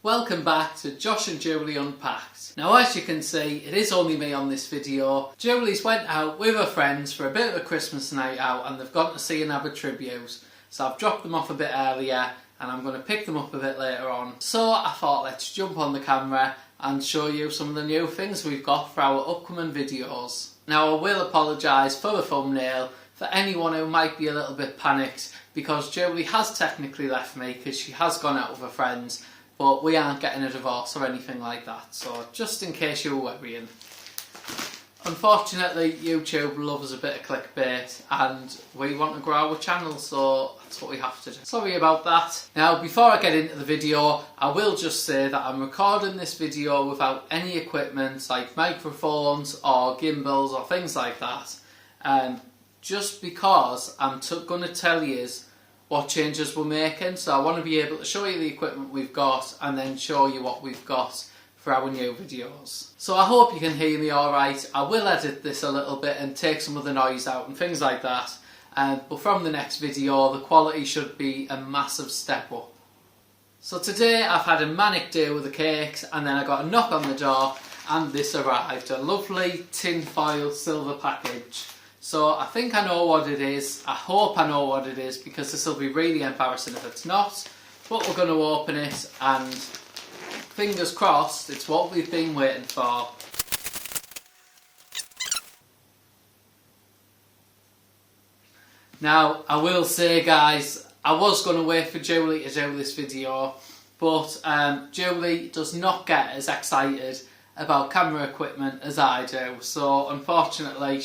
Welcome back to Josh and Julie Unpacked. Now as you can see, it is only me on this video. Julie's went out with her friends for a bit of a Christmas night out and they've gone to see an ABBA tribute. So I've dropped them off a bit earlier and I'm going to pick them up a bit later on. So I thought let's jump on the camera and show you some of the new things we've got for our upcoming videos. Now I will apologise for the thumbnail for anyone who might be a little bit panicked because Julie has technically left me because she has gone out with her friends. But we aren't getting a divorce or anything like that, so just in case you were worrying. Unfortunately, YouTube loves a bit of clickbait and we want to grow our channel, so that's what we have to do. Sorry about that. Now, before I get into the video, I will just say that I'm recording this video without any equipment like microphones or gimbals or things like that. Just because I'm going to tell you what changes we're making, so I want to be able to show you the equipment we've got and then show you what we've got for our new videos. So I hope you can hear me alright. I will edit this a little bit and take some of the noise out and things like that, but from the next video the quality should be a massive step up. So today I've had a manic day with the cakes and then I got a knock on the door and this arrived, a lovely tinfoil silver package. So I think I know what it is. I hope I know what it is because this will be really embarrassing if it's not. But we're going to open it and fingers crossed it's what we've been waiting for. Now I will say guys, I was going to wait for Julie to do this video, but Julie does not get as excited about camera equipment as I do. So unfortunately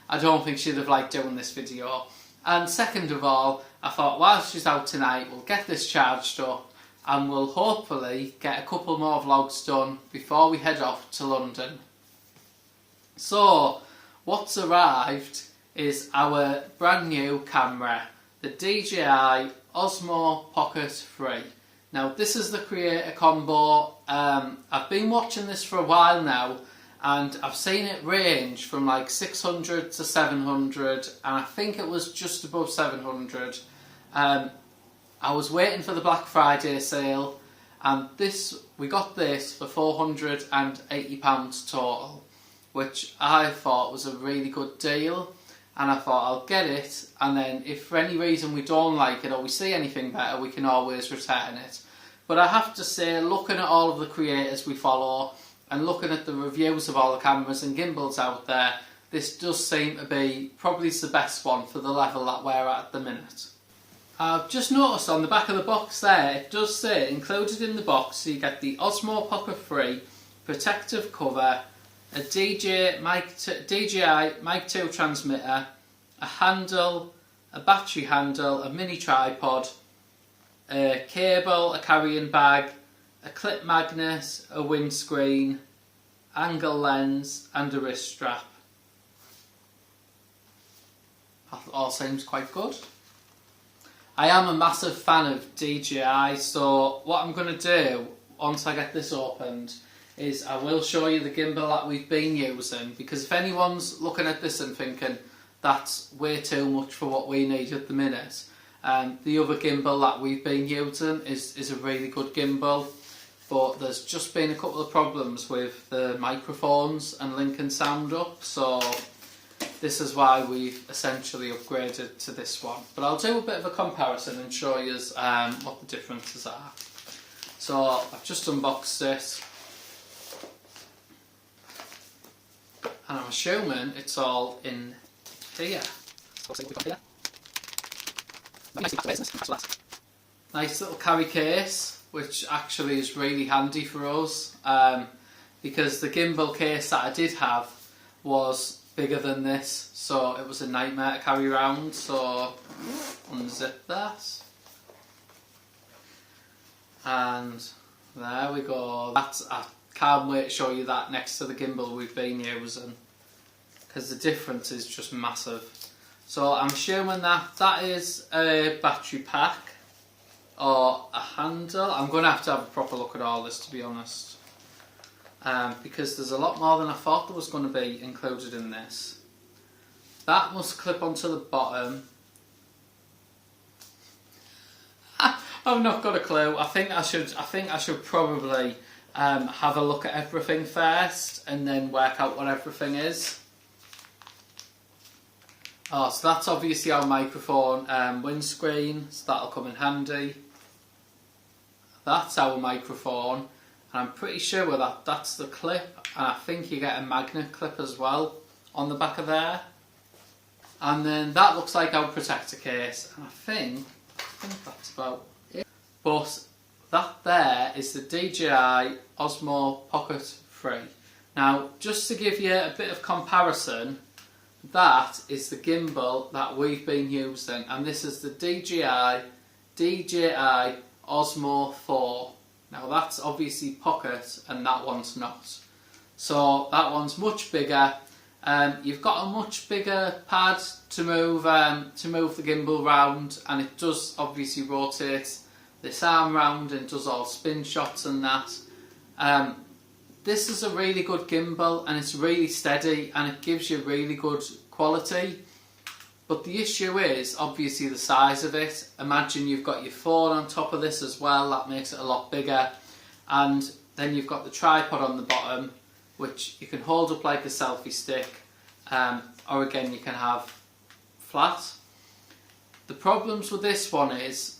I don't think she'd have liked doing this video. And second of all, I thought while she's out tonight, we'll get this charged up and we'll hopefully get a couple more vlogs done before we head off to London. So, what's arrived is our brand new camera, the DJI Osmo Pocket 3. Now this is the creator combo. I've been watching this for a while now, and I've seen it range from like 600 to 700 and I think it was just above 700. I was waiting for the Black Friday sale and we got this for £480 total, which I thought was a really good deal, and I thought I'll get it and then if for any reason we don't like it or we see anything better we can always return it. But I have to say, looking at all of the creators we follow and looking at the reviews of all the cameras and gimbals out there, this does seem to be probably the best one for the level that we're at the minute. I've just noticed on the back of the box there, it does say included in the box, so you get the Osmo Pocket 3, protective cover, a DJI Mic 2 transmitter, a handle, a battery handle, a mini tripod, a cable, a carrying bag, a clip magnet, a windscreen, angle lens and a wrist strap. That all seems quite good. I am a massive fan of DJI, so what I'm going to do once I get this opened is I will show you the gimbal that we've been using, because if anyone's looking at this and thinking that's way too much for what we need at the minute, the other gimbal that we've been using is a really good gimbal. But there's just been a couple of problems with the microphones and linking sound up, so this is why we've essentially upgraded to this one. But I'll do a bit of a comparison and show you what the differences are. So I've just unboxed it, and I'm assuming it's all in here. Let's see what we've got here. Nice little carry case, which actually is really handy for us, because the gimbal case that I did have was bigger than this, so it was a nightmare to carry around. So unzip that and there we go. I can't wait to show you that next to the gimbal we've been using, because the difference is just massive. So I'm assuming that is a battery pack or a handle. I'm going to have a proper look at all this, to be honest, because there's a lot more than I thought there was going to be included in this. That must clip onto the bottom. I've not got a clue. I think I should probably have a look at everything first and then work out what everything is. Oh, so that's obviously our microphone windscreen, so that'll come in handy. That's our microphone, and I'm pretty sure that's the clip, and I think you get a magnet clip as well on the back of there. And then that looks like our protector case, and I think that's about it. But that there is the DJI Osmo Pocket 3. Now, just to give you a bit of comparison, that is the gimbal that we've been using, and this is the DJI Osmo 4. Now that's obviously pocket and that one's not. So that one's much bigger. You've got a much bigger pad to move the gimbal round, and it does obviously rotate this arm round and does all spin shots and that. This is a really good gimbal, and it's really steady and it gives you really good quality. But the issue is obviously the size of it. Imagine you've got your phone on top of this as well, that makes it a lot bigger. And then you've got the tripod on the bottom, which you can hold up like a selfie stick, or again you can have flat. The problems with this one is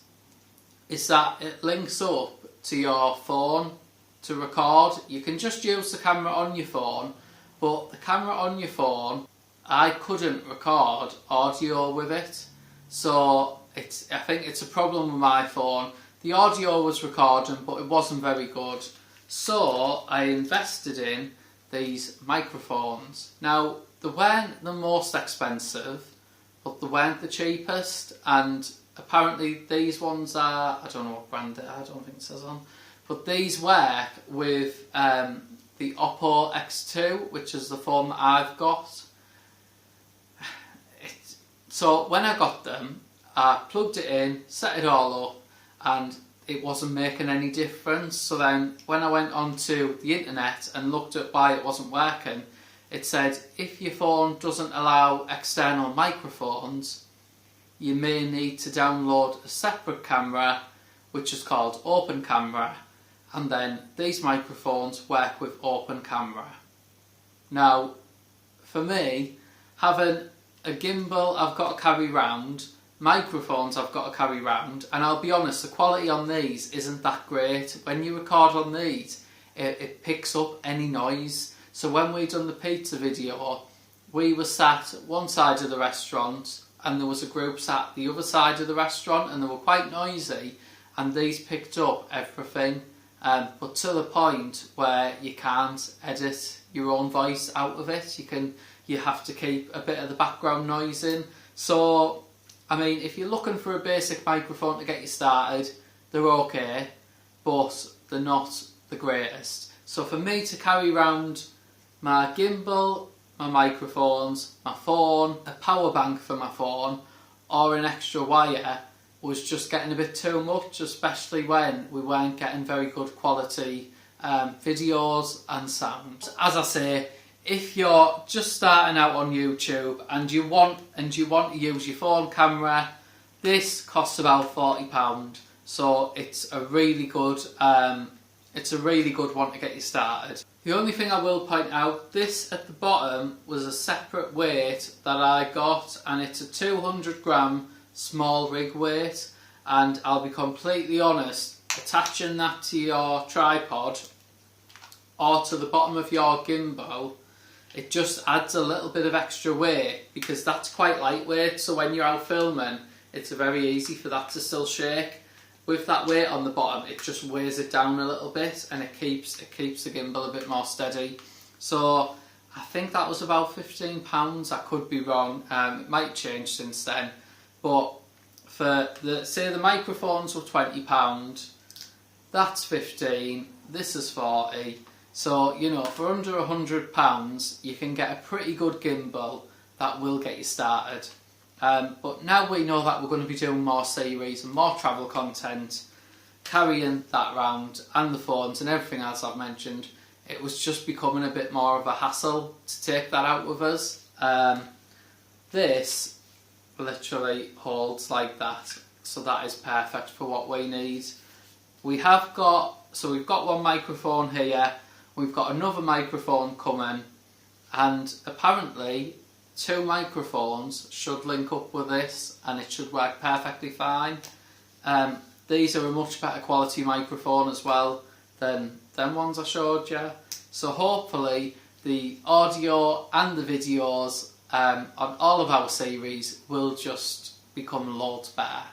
that it links up to your phone to record. You can just use the camera on your phone, but the camera on your phone, I couldn't record audio with it, so I think it's a problem with my phone. The audio was recording, but it wasn't very good, so I invested in these microphones. Now, they weren't the most expensive, but they weren't the cheapest, and apparently these ones are, I don't know what brand they are, I don't think it says on, but these work with the Oppo X2, which is the phone that I've got. So when I got them, I plugged it in, set it all up, and it wasn't making any difference. So then when I went onto the internet and looked at why it wasn't working, it said if your phone doesn't allow external microphones, you may need to download a separate camera, which is called Open Camera, and then these microphones work with Open Camera. Now, for me, having a gimbal I've got to carry round, microphones I've got to carry round, and I'll be honest, the quality on these isn't that great. When you record on these, it picks up any noise. So when we done the pizza video, we were sat at one side of the restaurant and there was a group sat the other side of the restaurant, and they were quite noisy, and these picked up everything, but to the point where you can't edit your own voice out of it. You have to keep a bit of the background noise in. So, I mean, if you're looking for a basic microphone to get you started, they're okay, but they're not the greatest. So for me to carry around my gimbal, my microphones, my phone, a power bank for my phone, or an extra wire was just getting a bit too much, especially when we weren't getting very good quality videos and sound. As I say, if you're just starting out on YouTube and you want to use your phone camera, this costs about £40, so it's a really good one to get you started. The only thing I will point out, this at the bottom was a separate weight that I got, and it's a 200 gram small rig weight, and I'll be completely honest, attaching that to your tripod or to the bottom of your gimbal, it just adds a little bit of extra weight, because that's quite lightweight, so when you're out filming it's very easy for that to still shake. With that weight on the bottom, it just weighs it down a little bit, and it keeps the gimbal a bit more steady. So I think that was about £15, I could be wrong, it might change since then, but for the microphones were £20, that's 15, this is 40. So, you know, for under £100 you can get a pretty good gimbal that will get you started. But now we know that we're going to be doing more series and more travel content, carrying that round and the phones and everything else I've mentioned, it was just becoming a bit more of a hassle to take that out with us. This literally holds like that, so that is perfect for what we need. We've got one microphone here, we've got another microphone coming, and apparently 2 microphones should link up with this and it should work perfectly fine. These are a much better quality microphone as well than them ones I showed you. So hopefully the audio and the videos on all of our series will just become loads better.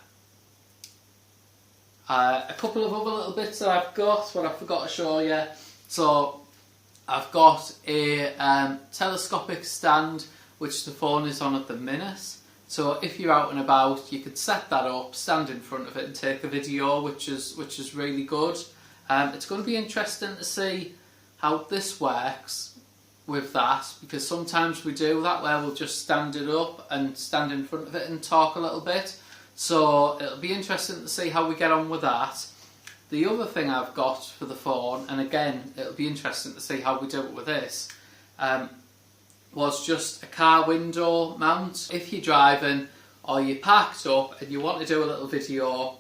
A couple of other little bits that I've got, what I forgot to show you. So I've got a telescopic stand which the phone is on at the minute. So if you're out and about, you could set that up, stand in front of it and take a video, which is really good. It's going to be interesting to see how this works with that, because sometimes we do that where we'll just stand it up and stand in front of it and talk a little bit. So it'll be interesting to see how we get on with that. The other thing I've got for the phone, and again it'll be interesting to see how we do it with this, was just a car window mount. If you're driving or you're parked up and you want to do a little video,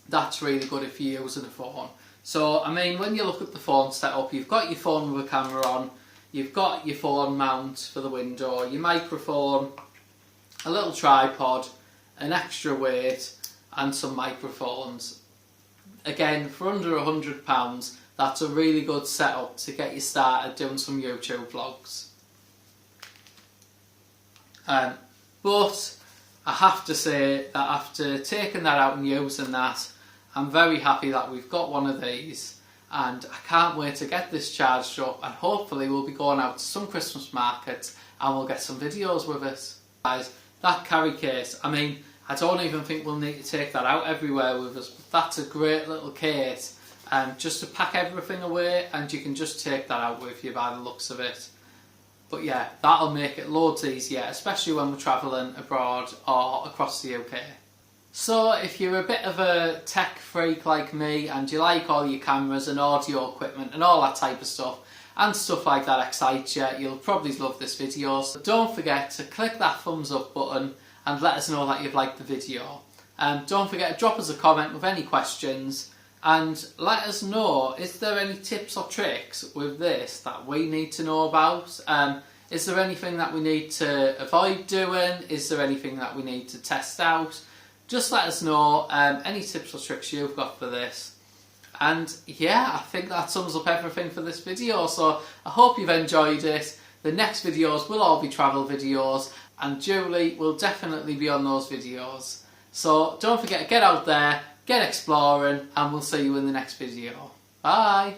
that's really good if you're using a phone. So I mean, when you look at the phone setup, you've got your phone with a camera on, you've got your phone mount for the window, your microphone, a little tripod, an extra weight and some microphones. Again, for under £100, that's a really good setup to get you started doing some YouTube vlogs. But I have to say that after taking that out and using that, I'm very happy that we've got one of these, and I can't wait to get this charged up, and hopefully we'll be going out to some Christmas markets and we'll get some videos with it. Guys, that carry case, I mean, I don't even think we'll need to take that out everywhere with us, but that's a great little case, just to pack everything away, and you can just take that out with you by the looks of it. But yeah, that'll make it loads easier, especially when we're travelling abroad or across the UK. So if you're a bit of a tech freak like me and you like all your cameras and audio equipment and all that type of stuff, and stuff like that excites you, you'll probably love this video. So don't forget to click that thumbs up button and let us know that you've liked the video. Don't forget to drop us a comment with any questions, and let us know, is there any tips or tricks with this that we need to know about? Is there anything that we need to avoid doing? Is there anything that we need to test out? Just let us know any tips or tricks you've got for this. And yeah, I think that sums up everything for this video. So I hope you've enjoyed it. The next videos will all be travel videos, and Julie will definitely be on those videos. So don't forget to get out there, get exploring, and we'll see you in the next video. Bye!